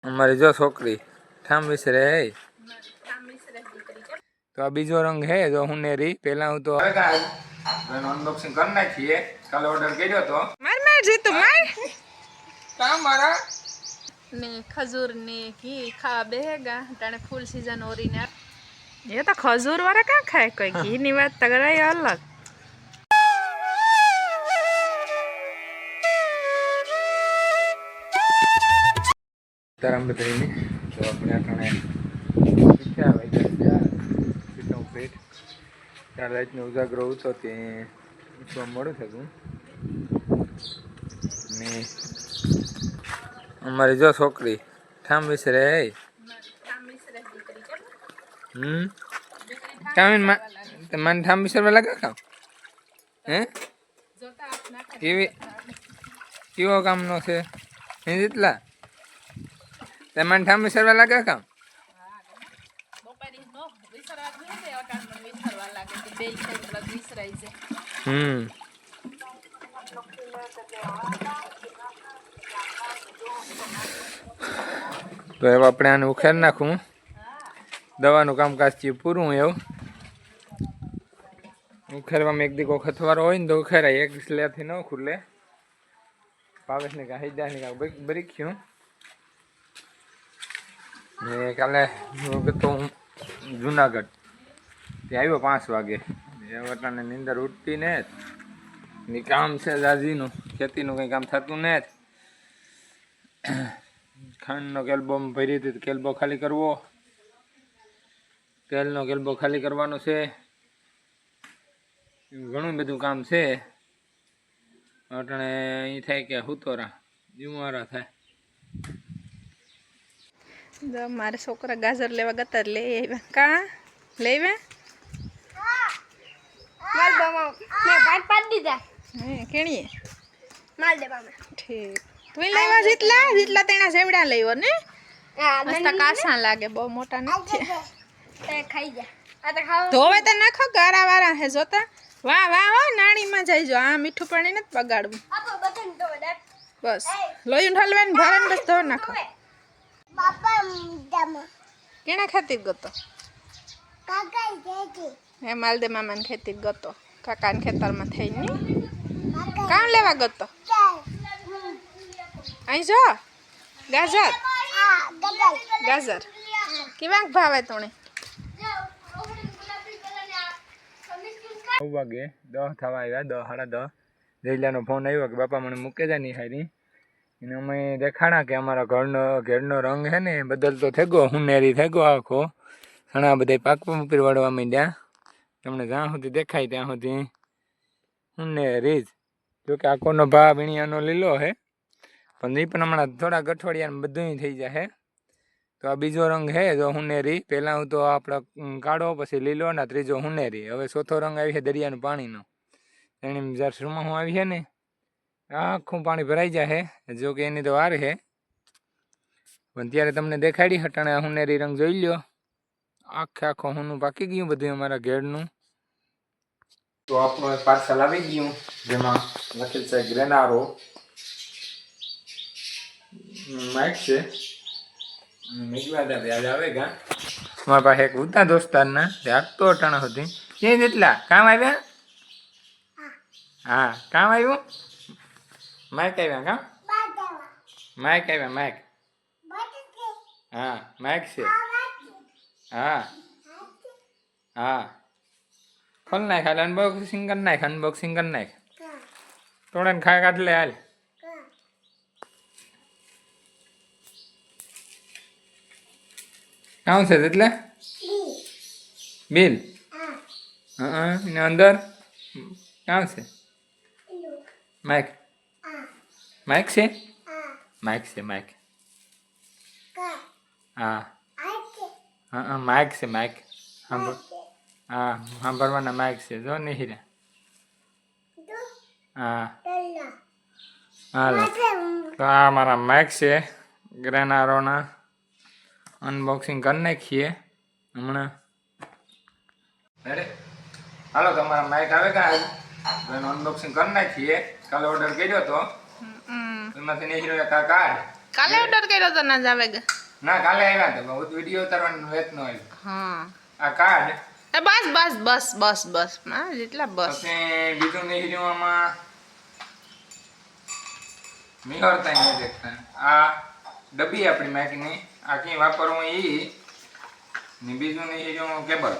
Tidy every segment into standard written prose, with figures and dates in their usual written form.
અમારી જો છોકરી ઠામ વિસરે હે તો આ બીજો રંગ હે જો હુનેરી પેલા હું તો અનબોક્સિંગ કરી નાખીએ કાલે ઓર્ડર કર્યો તો માર જીતુ માર કા મારા ને ખજૂર ને ઘી ખાવા બેહેગા તાણે ફૂલ સીઝન ઓરીને એ તો ખજૂર વાળા કા ખાય કોઈ ઘી ની વાત તગડાય અલગ તારામ બધાને તો આપણે અટાણે શીખ્યા ભાઈ પેટ ચાર રાતનો ઉજાગરો હતો તે ઉઠવા મળું થતું ને અમારી જો છોકરી ઠામ વિસરે હે કામીન મને ઠામ વિસરવા લાગે કામ હે કેવો કામનો છે હે જેટલા તમને ઠામ વિસરવા લાગે કામ તો હવે આપણે આને ઉખેર નાખું દવાનું કામકાજ થયું પૂરું એવું ઉખેરવામાં એક દીકો ખથવારો હોય ને તો ઉખેરાય એક સ્લેથી ન ખુલે પાવેશને કાંઈ હૈદાને કાંઈ બરીખ્યું ને કાલે તો હું જુનાગઢ તે આવ્યો 5 વાગે વટાને નીંદર ઉઠતી ને જ કામ છે દાદીનું ખેતીનું કંઈ કામ થતું ને જ ખાંડનો કેલ્બો ભરી હતી કેલ્બો ખાલી કરવો તેલનો કેલ્બો ખાલી કરવાનો છે ઘણું બધું કામ છે અટાણે અહીં થાય કે હુતોરા જીવારા થાય મારે છોકરા ગાજર લેવા ગતા લઈ આવ્યા કા લઈ આવ્યા ભાત પાડી દીધા હે કેણીએ માલ દે મામે ઠીક તું લેવા જેટલા તેના સેવડા લેવો ને મસ્ત કાસા લાગે બહુ મોટા નથી તે ખાઈ જા આ તો ખાવ ધોવે તો નાખો ગારા વાળા હે જોતા વાહ વાહ વાહ નાણીમાં જઈજો આ મીઠું પાણી નથી બગાડવું આપો બટન તો દે બસ લોહીન ઠલવેન ભરન બસ ધો નાખો બાપા દમ કેણા ખાતી ગતો કાકા જેજી હે માલદે મામાને ખેતી ગતો કાકાને ખેતરમાં થઈને કામ લેવા ગતો અહીં જો ગાજર ગાજર કેવાક ભાવે તોણે 9 વાગે 10 થવા આવ્યા 10 સાડા 10 જઈલાનો ફોન આવ્યો કે બાપા મને મૂકે જા નહીં હારી એને અમે દેખાડા કે અમારા ઘરનો રંગ છે ને બદલતો થઈ ગયો હુનેરી થઈ ગયો આખો ઘણા બધા પાકવા ઉપર વાળવા માંડ્યા તમને જ્યાં સુધી દેખાય ત્યાં સુધી હુનેરી જ જોકે આખોનો ભાવ વીણિયાનો લીલો છે પણ એ પણ હમણાં થોડાક અઠવાડિયામાં બધું થઈ જાય તો આ બીજો રંગ છે જો હુનેરી પહેલાં હું તો આપણે કાળો પછી લીલો ને ત્રીજો હુનેરી હવે ચોથો રંગ આવી છે દરિયાનું પાણીનો એની જ્યારે શરૂમાં હું આવી છે ને આખું પાણી ભરાઈ જાય જો કે એની તો વાર છે પણ ત્યારે તમને દેખાડી હટાણે હુનેરી રંગ જોઈ લ્યો આખો હુંનું પાકી ગયું બધું અમારા ઘેરનું તો આપણું પાર્સલ આવી ગયું જેમાં લખેલ છે ગ્રેનારો માઇક છે આવેગા મારા પાસે એક ઉતા દોસ્તારના આપતો અટાણા સુધી ક્યાં જેટલા કામ આવ્યા હા કામ આવ્યું માઇક આવ્યા કામ માઇક આવ્યા માઇક હા માઇક છે હા હા ખોલ નાખ હાલ અનબોક્સિંગ કરી નાખ તોડે ને ખાય કાઢ લે હાલ કામ છે એટલે બિલ હા એને અંદર કામ છે માઇક માઇક છે માઇક છે માઇક હા હા માઇક છે માઇક હા સાંભળવાના માઇક છે જો નહીં હીરા હા હાલો તો આ મારા માઇક છે ગ્રેનારોના અનબોક્સિંગ કરી નાખીએ હમણાં હાલો તમારા માઇક આવે કા અનબોક્સિંગ કરી નાખીએ કાલે ઓર્ડર કર્યો તો એમાંથી નહીં કા કાર્ડ કાલે ઓર્ડર કર્યો તો ના જ આવે કે ના કાલે આવ્યા હતા બહુ વિડીયો ઉતારવાનો વેત નો આવ્યો હા આ કાર્ડ એ બસ બસ બસ બસ બસ હા જેટલા બસ પછી બીજું નીકળ્યુંમાં મિહરતા નહીં દેખતા આ ડબ્બી આપણી મેકની આ કઈ વાપરવું ઈ ને બીજું નીકળ્યું કેબલ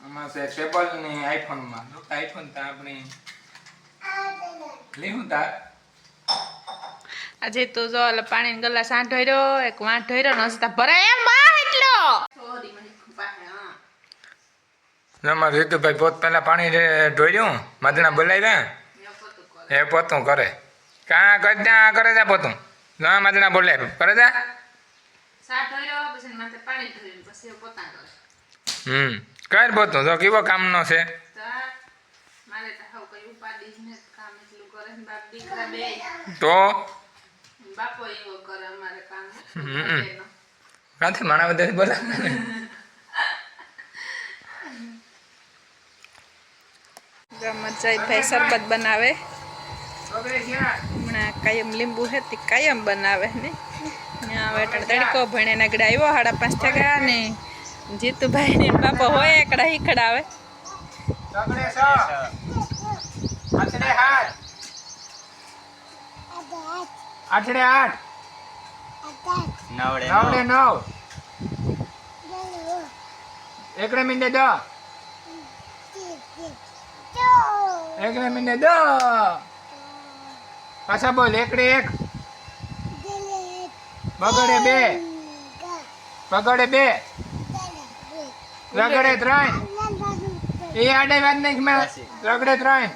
આમાં છે કેબલ ને આઈફોનમાં આઈફોન તો આપણે લેવું તા આજે તો જો ઓલા પાણીનો ગ્લાસ આઠ ઢોર્યો એક વાંટ ઢોર્યો ને હસતા ભરાય એમ બા એટલો સોરી મને પાસે હા જમા રીતુભાઈ પોત પહેલા પાણી ઢોર્યું મધના બોલાવ્યા એ પોતું કરે કાં કરી દે કરે જા પોતું ના મધના બોલે કરે જા સાઠ ઢોર્યો પછી માથે પાણી ઢોર્યું પછી પોતા કરે કર પોતું તો કેવો કામનો છે મારે તો હાવ કઈ ઉપાડી જ ને કામ એટલું કરે ને બાપ દીકરા બે તો બાપો એવો કરે અમારે કામ કાંથી માણા બધા બોલા મરચાઈ ભાઈ શરબત બનાવે હમણાં કાયમ લીંબુ હે તે કાયમ બનાવે ને ત્યાં વેટણ તડકો ભણે નગડા આવ્યો 5:30 થયા ને જીતુભાઈ ને બાપા હોય એકડા હીખડાવે આઠડે 8 નવડે 9 એકડે મિનિટે 10 એકડે મિનિટે 10 પાછા બોલ એકડે 1 બગડે 2 બગડે 2 રગડે 3 એ આડે વાત નહીં મેં રગડે 3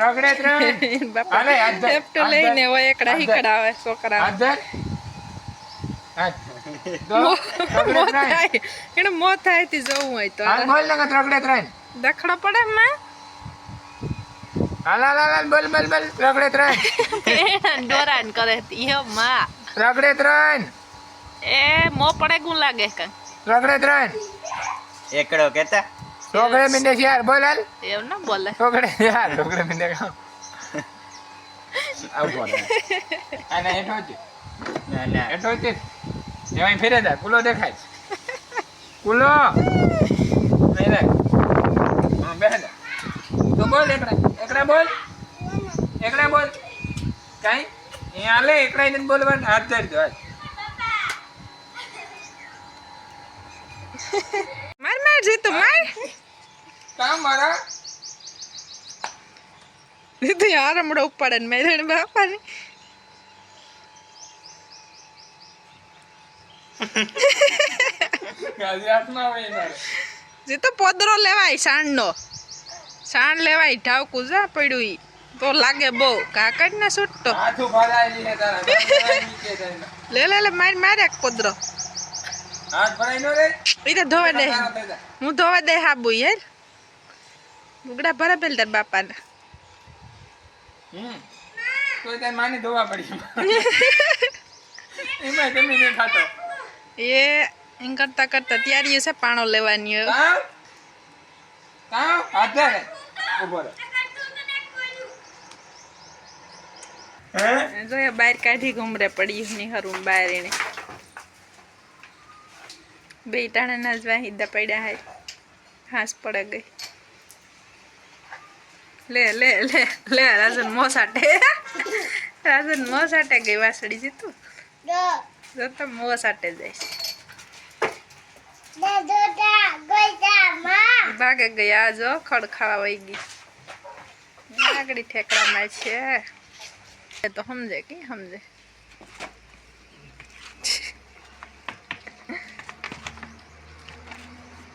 રગડે 3 બાપા લેફ્ટ લઈને હોય એકડા હીખડાવે છોકરા એને મોત થાય થી જવું હોય તો બોલ ને રગડે 3 દખડો પડે માં હાલ બોલ રગડે 3 ડોરાન કરે યો માં રગડે 3 એ મો પડે ગું લાગે કે રગડે 3 એકડો કેતા રગડે મિંડે યાર બોલ હાલ એવું ના બોલે રગડે યાર રગડે મિંડે આવ બોલ આને હેઠો છે ના હેઠો છે એમાં ફેરે જા કુલો દેખાય કુલો નહીં રે હા બેહ જા તો બોલ એકડા બોલ કાઈ એ આલે એકડા ને બોલવાનું હાથ ધરી દો માર જીતુ માર કામ મારા જીતુ યાર હમણો ઉપાડે ને મેં બાપા ને ગાજી હાથમાં આવે મારે જીતુ પોદરો લેવાય સાણ લેવાય ઢાવકું જા પડ્યું ઈ તો લાગે બહુ કાકડ ને છૂટતો હાથું ભરાયેલી હે તારા નીચે જઈને લે માર એક પોદરો હાથ ભરાઈ નો રે ઈ તો ધોવા દે હું ધોવા દે હાબુ યાર બુગડા ભરા પેલ તાર બાપાને તો તાર માને ધોવા પડી એમાં જમી નહીં ખાતો એ એમ કરતા તૈયારી છે પાણો લેવાની કામ હાથ ધરે ઉભો રહે જો એ બહાર કાઢી ઘુમરે પડી ની હરું બહાર એને બે ટાણે ના જ વાહિદા પડ્યા હે હાસ પડે ગઈ લે રાજન મોસાટે ગઈ વાસળી જીતું જો તો મોસાટે જઈશ ભાગે ગયા જો ખડ ખાવા વહી ગઈ આગળ ઠેકડામાં છે એ તો સમજે કે સમજે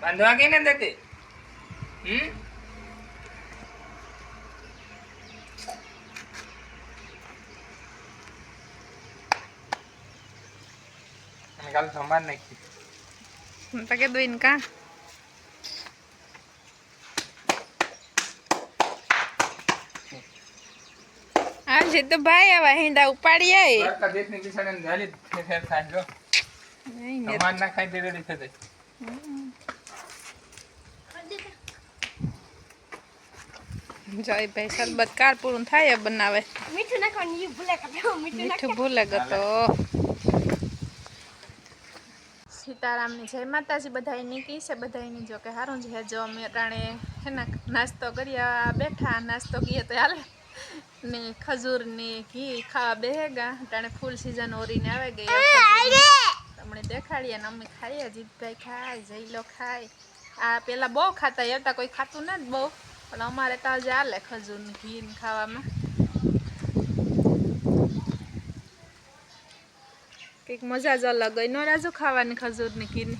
બાંધવા કે ને દેતી કાલ સંભાળ નાખી હું તો કીધું એને કા હા છે તો ભાઈ આવા હિંડા ઉપાડી આય દ્વારકા દેશની બિસાડીને ઝાલી ફેર થાય જો સંભાળ ના ખાઈ દે રેડી થઈ જાય જયભાઈ શરબત કાર પૂરું થાય બનાવે મીઠું નાખવાનું ઈ ભૂલે કાઢો મીઠું મીઠું ભૂલે ગતો સીતારામની જય માતાજી બધાયની કી છે બધાયની જો કે સારું છે જો અમે અટાણે હે ને નાસ્તો કર્યા બેઠા નાસ્તો કીએ તો હાલે ને ખજૂર ને ઘી ખાવા બેહેગા અટાણે ફૂલ સિઝન ઓરીને આવે ગઈ તમને દેખાડીએ ને અમે ખાઈએ જીતભાઈ ખાય જઈલો ખાય આ પેલા બહુ ખાતા હતા કોઈ ખાતું નથી બહુ પણ અમારે તો આજે હાલે ખજૂર ને ઘી ને ખાવામાં કંઈક મજા જ અલગ હોય નો રાજુ ખાવાની ખજૂર ની ઘી ની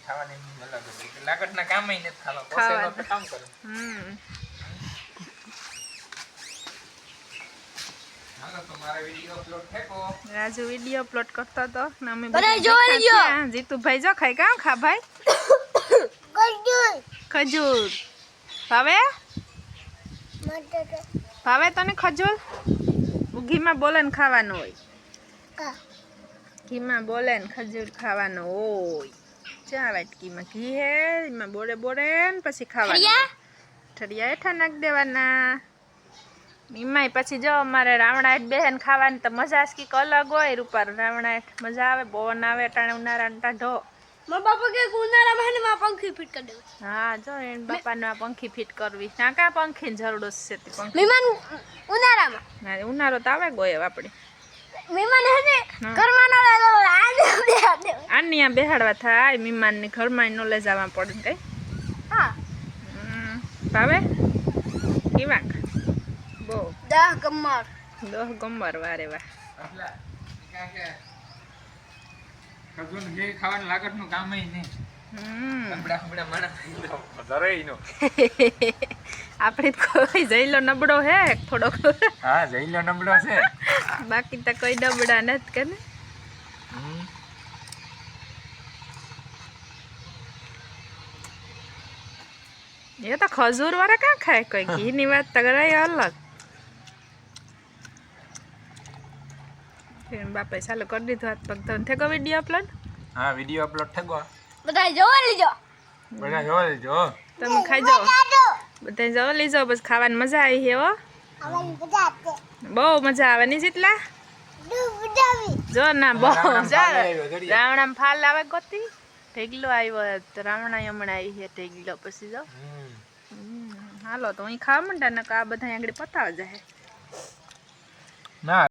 ખાવાની અલગ લાકડના કામ નથી ખાવા ખાવાનું. કામ કરે હાલો તો મારા વિડિયો અપલોડ થેકો રાજુ વિડીયો અપલોડ કરતો હતો ને અમે બધા બધા જોઈ દેખાડ્યા. લ્યો. જીતુભાઈ જો ખાય કામ ખા ભાઈ ગયું ખજૂર ભાવે મટે ભાવે તને ખજૂર ઘીમાં બોલે ને ખાવાનું હોય કા ઘીમાં બોલે ને ખજૂર ખાવાનું હોય ચા વાટકીમાં ઘી હે એમાં બોળે બોળે ને પછી ખાવાનું ઠરિયા હેઠા નાખી દેવાના એમાંય પછી જો અમારે રાવણાટ બેહેન ખાવાની તો મજા જ કંઈક અલગ હોય રૂપાર રાવણાટ મજા આવે પવન આવે ટાણે ઉનાળાનો ટાઢો મારા બાપા કે ઉનાળામાં ને માં પંખી ફિટ કરી દેવું હા જો એને બાપાને આ પંખી ફિટ કરવી ના કા પંખીની જરૂર છે તે પંખી મહેમાન ઉનાળામાં ના ઉનાળો તો આવે ગયો આપણે મહેમાન હે ને હા. ઘરમાં ન લાગો આને બેહા દે આની આ બેહાડવા થાય મહેમાનની ઘરમાં નો લઈ જવા પડે ને કઈ હા ભાવે કેવાક બહુ દા કમર દોહ ગંબર વારે વાહ એટલે કે ખજૂર ઘી ખાવાનું લાકડનું કામ નહીં નબળા નબળા માણસ ધરાઈ નો આપણે કોઈ જઈલો નબળો હે થોડોક હા જઈલો નબળો છે બાકી તો કોઈ નબળા નથી કે ને એ તો ખજૂર વાળા કાં ખાય કોઈ ઘીની વાત તો કરાય અલગ બાપા ચાલુ કરી દીધું હાથ પગ ધોઈને થેકો વિડીયો અપલોડ હા વિડિયો અપલોડ થયો બધા જોવા લીજો બધા જોવા લેજો તમે ખાઈ જાઓ બધા જવો લઈ જાઓ બસ ખાવાની મજા આવી છે હો આવવાની બધા આપે બહુ મજા આવે નહીં જેટલા ડૂબડાવી જો ના બહુ રાવણામાં જો ફાલ આવ્યો, જોડી. રાવણામાં ફાલ આવે ગોતી ઢેગલો આવ્યો તો રાવણા હમણાં આવી છે ઢેગલો પછી જો હાલો તો અહીં ખાવા માંડ્યા ને આ બધા આગળ પતાવ જાય ના